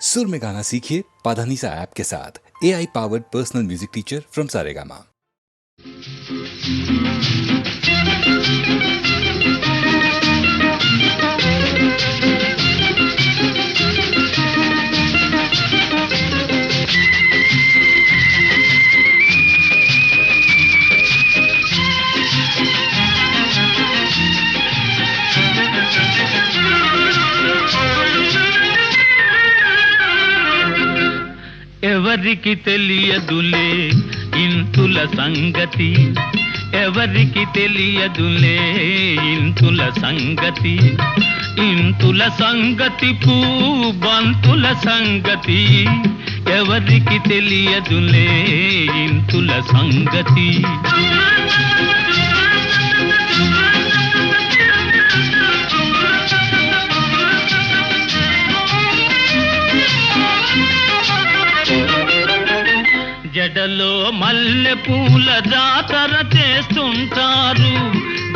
सुर में गाना सीखिए पाधानीसा ऐप के साथ। AI powered personal music teacher from Saregama. ఎవరికి తెలియదులే ఇంతుల సంగతి, ఎవరికి తెలియదులే ఇంతుల సంగతి, ఇంతుల సంగతి బంతుల సంగతి, ఎవరికి తెలియదులే ఇంతుల సంగతి. జడలో మల్లె పూల జాతర చేస్తుంటారు,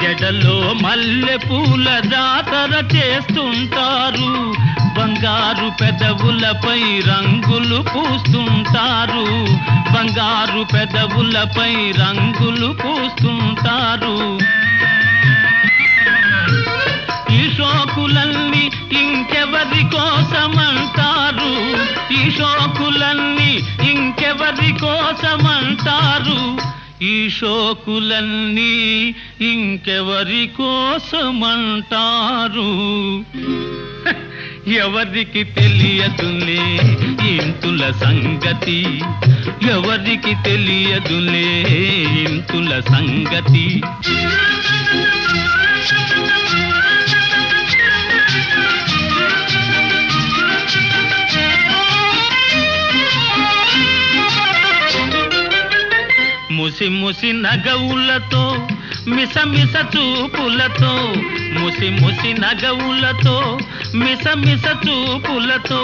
జడలో మల్లె పూల జాతర చేస్తుంటారు, బంగారు పెదవులపై రంగులు పూస్తుంటారు, బంగారు పెదవులపై రంగులు పూస్తుంటారు. ఈ షోకులన్నీ ఇంకెవరి కోసమంటారు, ఈ షోకులన్నీ ఇంకెవరి కోసమంటారు, ఈ షోకులన్నీ ఇంకెవరి కోసమంటారు. ఎవరికి తెలియదులే ఇంతుల సంగతి, ఎవరికి తెలియదులే ఇంతుల సంగతి. ముసి ముసి నగవులతో మిసమిస చూపులతో, ముసి ముసి నగవులతో మిసమిస చూపులతో,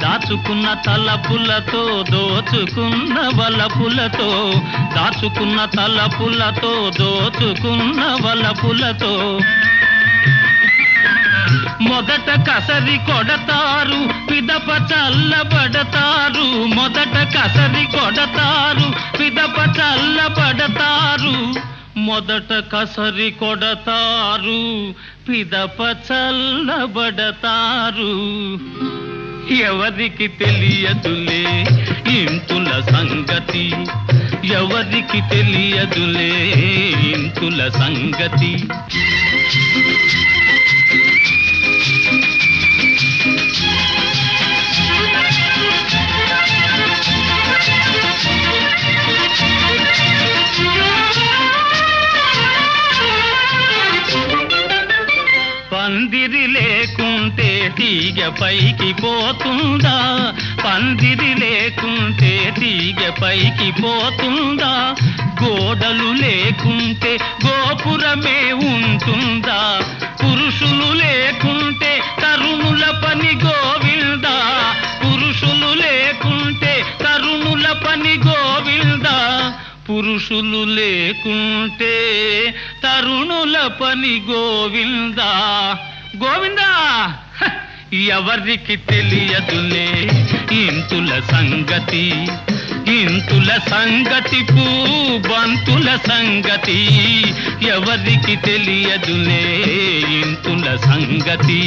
దాచుకున్న తలపులతో దోచుకున్న వలపులతో, దాచుకున్న తలపులతో దోచుకున్న వలపులతో, మొదట కసరి కొడతారు పిదప చల్లబడతారు, మొదట కసరి కొడతారు పిదప చల్లబడతారు, మొదట కసరి కొడతారు పిదప చల్లబడతారు. ఎవరికి తెలియదులే ఇంతుల సంగతి, ఎవరికి తెలియదులే ఇంతుల సంగతి. పందిరి లేకుంటే తీగ పైకి పోతుందా, పందిరి లేకుంటే తీగ పైకి పోతుందా, గోడలు లేకుంటే గోపురమే ఉంటుందా, పురుషులు లేకుంటే తరుణుల పని గోవిందా, పురుషులు లేకుంటే తరుణుల పని గోవిందా, పురుషులు లేకుంటే తరుణుల పని గోవిందా, గోవిందా. ఎవరికి తెలియదులే ఇంతుల సంగతి, ఇంతుల సంగతి బంతుల సంగతి, ఎవరికి తెలియదులే ఇంతుల సంగతి.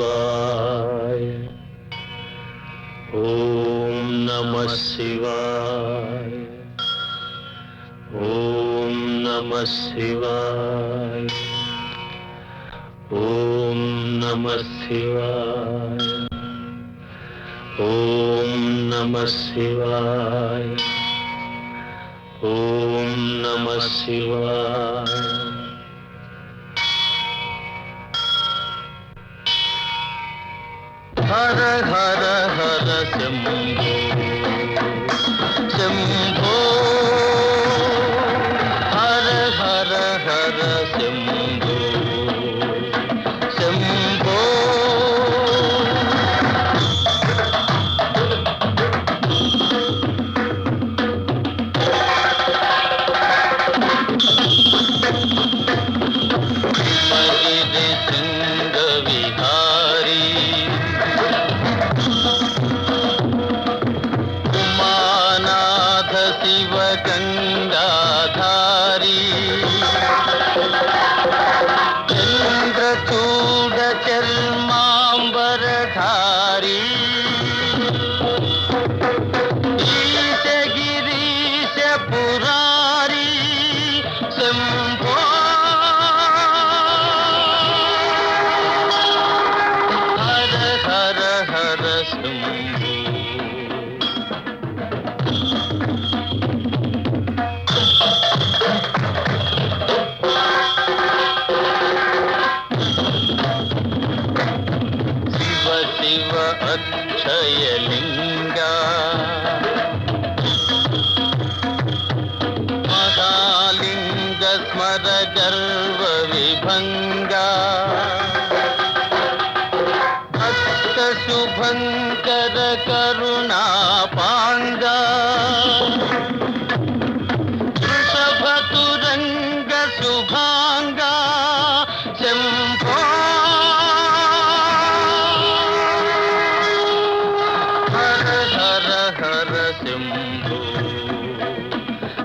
शिवाय ओम नमः शिवाय ओम नमः शिवाय ओम नमः शिवाय ओम नमः शिवाय ओम नमः शिवाय हर हर हर शंभो शंभो हर हर हर शंभो సర్వ విభంగా భక్త శుభంకర కరుణా పాంగా వృషభతురంగ శుభాంగా శంభో హర హర హర శంభో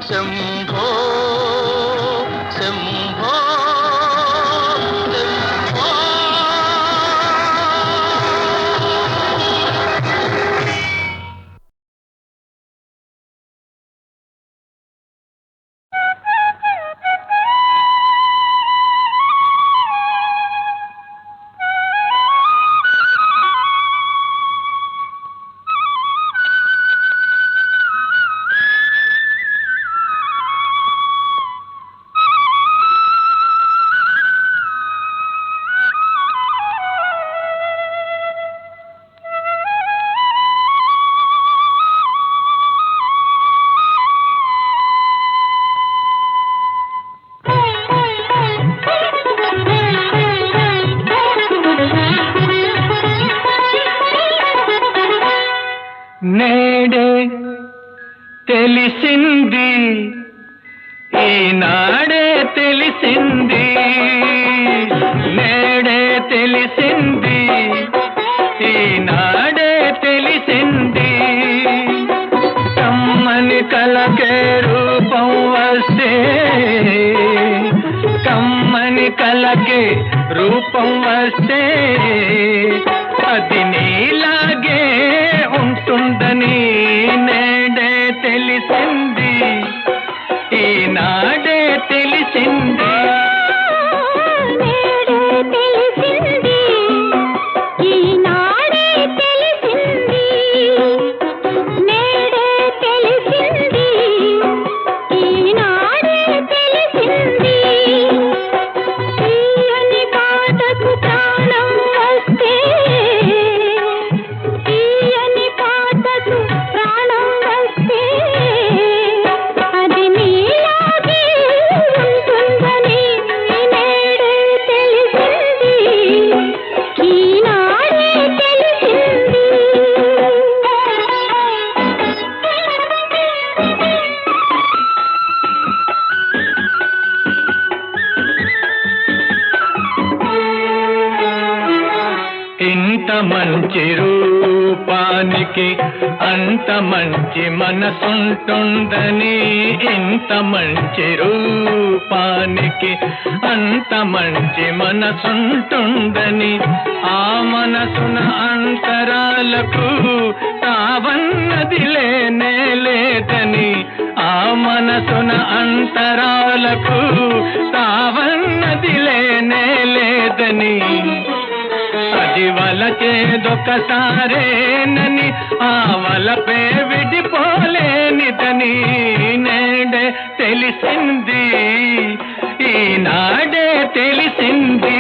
శంభో శంభో శంభో నేడే తెలిసింది ఈనాడే తెలిసింది నేడే తెలిసింది ఈనాడే తెలిసింది కమ్మని కలకే రూపం వస్తే కమ్మని కలకే రూపం వస్తే అది నీలాగే ఉంటుందని నేడే తెలిసింది ఈనాడే తెలిసింది ఇంత మంచి రూపానికి అంత మంచి మనసుంటుందని ఇంత మంచి రూపానికి అంత మంచి మనసుంటుందని ఆ మనసున అంతరాలకు తావన్నది లేనే లేదని ఆ మనసున అంతరాలకు తావన్నది లేనే లేదని అది వలచేదొకసారేనని ఆ వలపే విడిపోలేనిదని నేడే తెలిసింది ఈనాడే తెలిసింది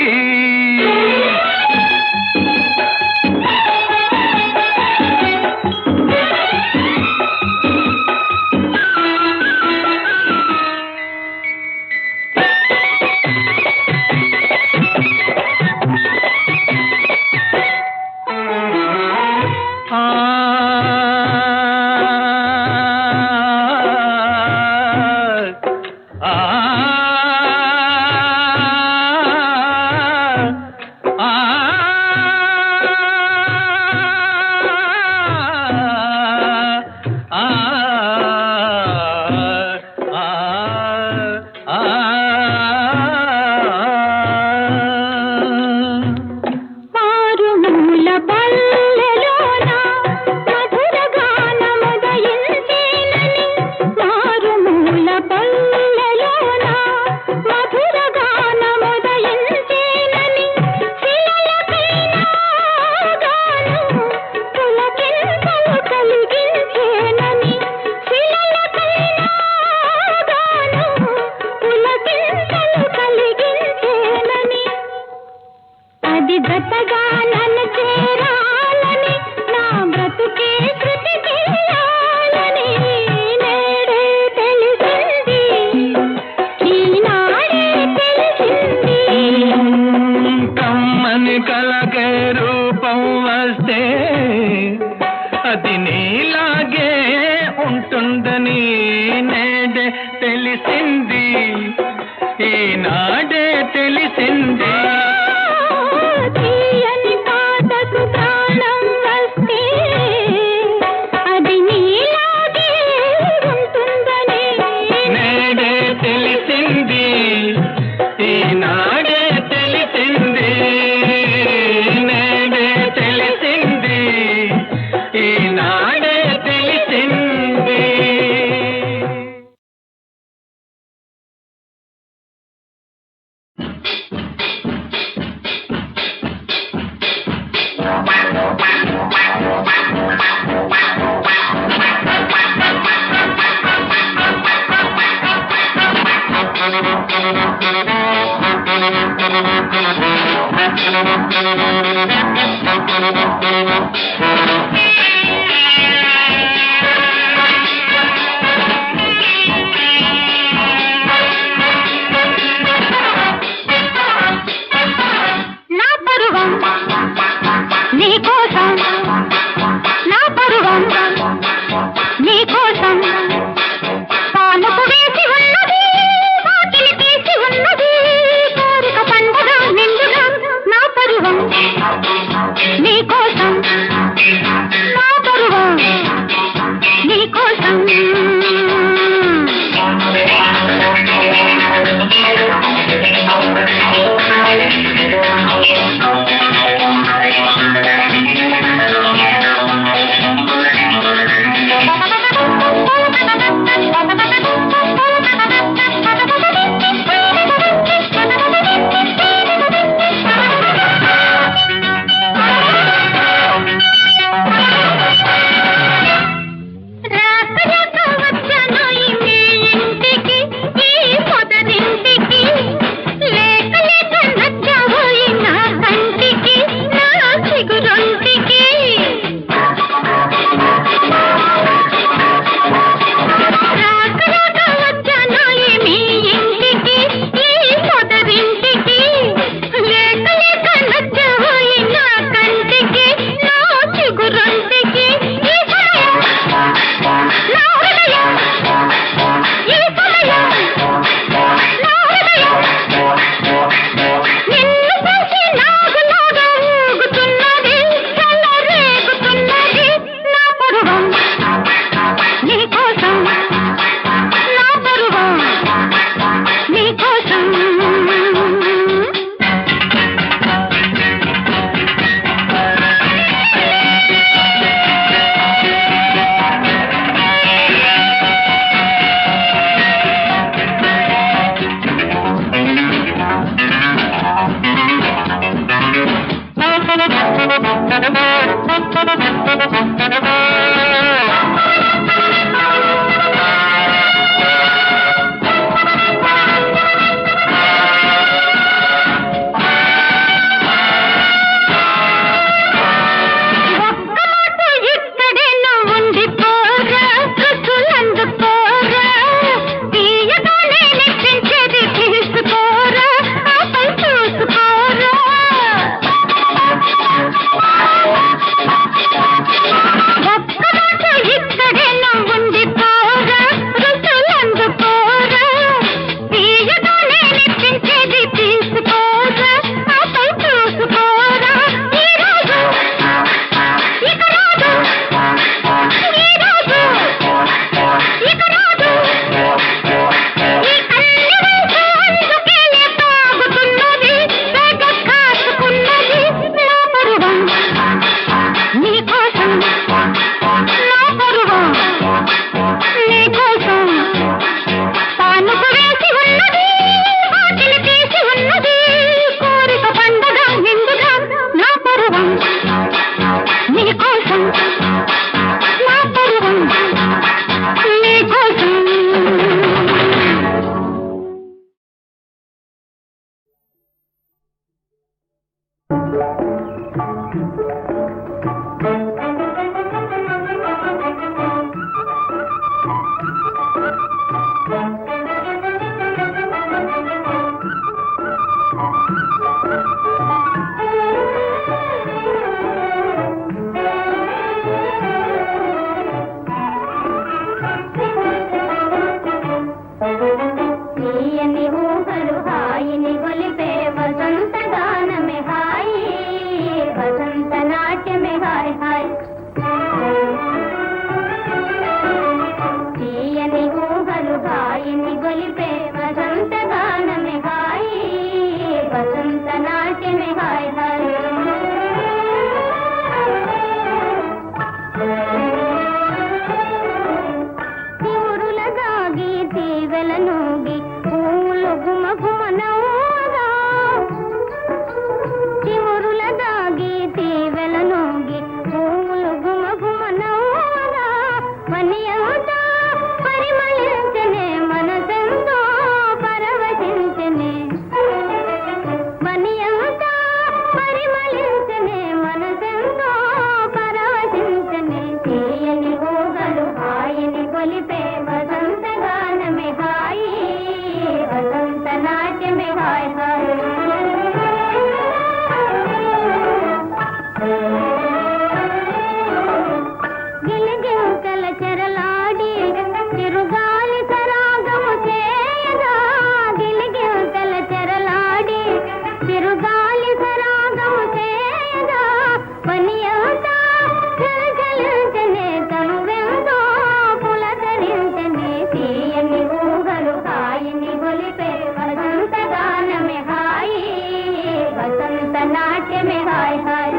నాట్యమే హాయ్ హాయ్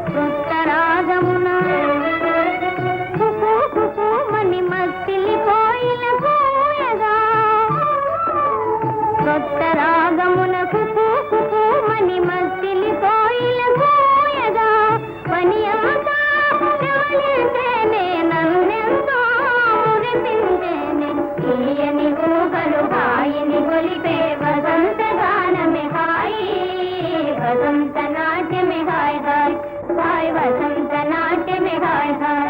కొత్త రాగమున కుకు కుకుమని మత్తిలి కోయిల కూయగా కొత్త రాగమున కుకు కుకుమని మత్తిలి కోయిల కూయగా పనియంతా రాలితేనే నన్నెంతో మురిపించేనే తీయని ఊహలు హాయిని గొలిపే వసంత గానమే హాయి వసంత నాట్యమే హాయ్ హాయ్ హాయ్ వసంత నాట్యమే హాయ్ హాయ్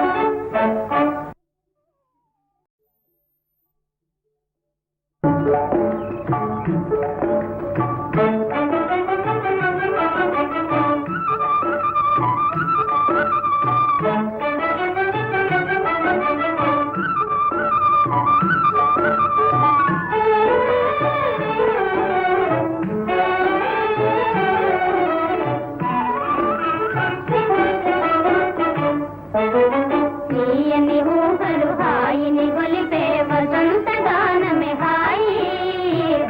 తీయని ఊహలు హాయిని గొలిపే వసంత గానమే హాయి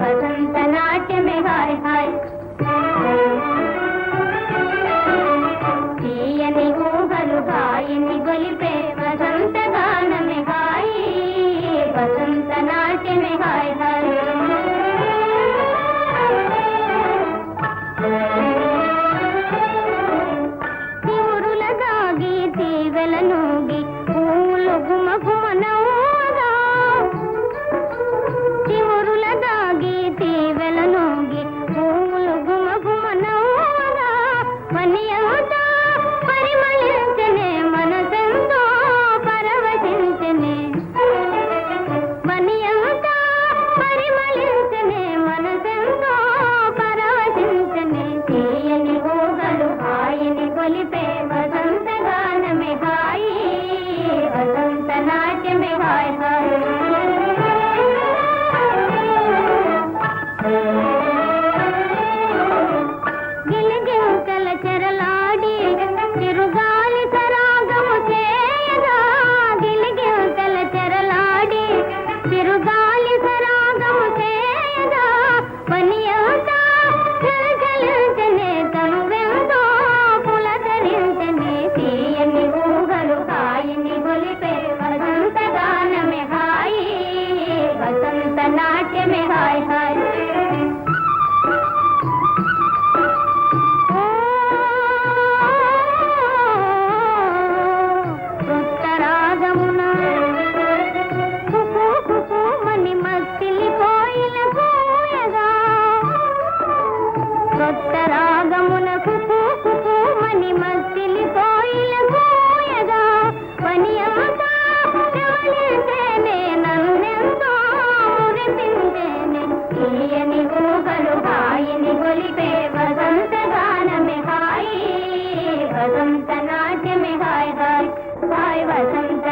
వసంత నాట్యమే హాయ్ హాయ్ తీయని ఊహలు హాయిని గొలిపే వసంత గానమే హాయి వసంత నాట్యమే హాయ్ హాయ్ తివురుల దాగి తీవెల నూగి పూలు గుమ గుమ నవ్వగా తివురుల దాగి తీవెల నూగి పూలు గుమ గుమ నవ్వగా పనియంతా పరిమళించనే మనసెంతో పరవశించనే పనియంతా పరిమళించనే మనసెంతో పరవశించనే తీయని ఊహలు హాయిని గొలిపే వసంత గానమే హాయి వసంత నాట్యమే హాయ్ హాయ్ గిలిగింతల చెరలాడి చిరుగాలి సరాగము చేయగా గిలిగింతల చెరలాడి చిరుగాలి సరాగము చేయగా పనియంతా చలచలించనే తనువెంతో పులకరించనే తీయని ఊహలు హాయిని గొలిపే వసంత గానమే హాయి వసంత నాట్యమే హాయ్ హాయ్ కొత్త రాగమున కుకు కుకుమని మత్తిలి కోయిల కూయగా కొత్త రాగమున కుకు కుకుమని మత్తిలి కోయిల కూయగా పనియంతా రాలితేనే నన్నెంతో మురిపించేనే తీయని ఊహలు హాయిని గొలిపే వసంత గానమే హాయి వసంత నాట్యమే హాయ్ హాయ్ హాయ్ వసంత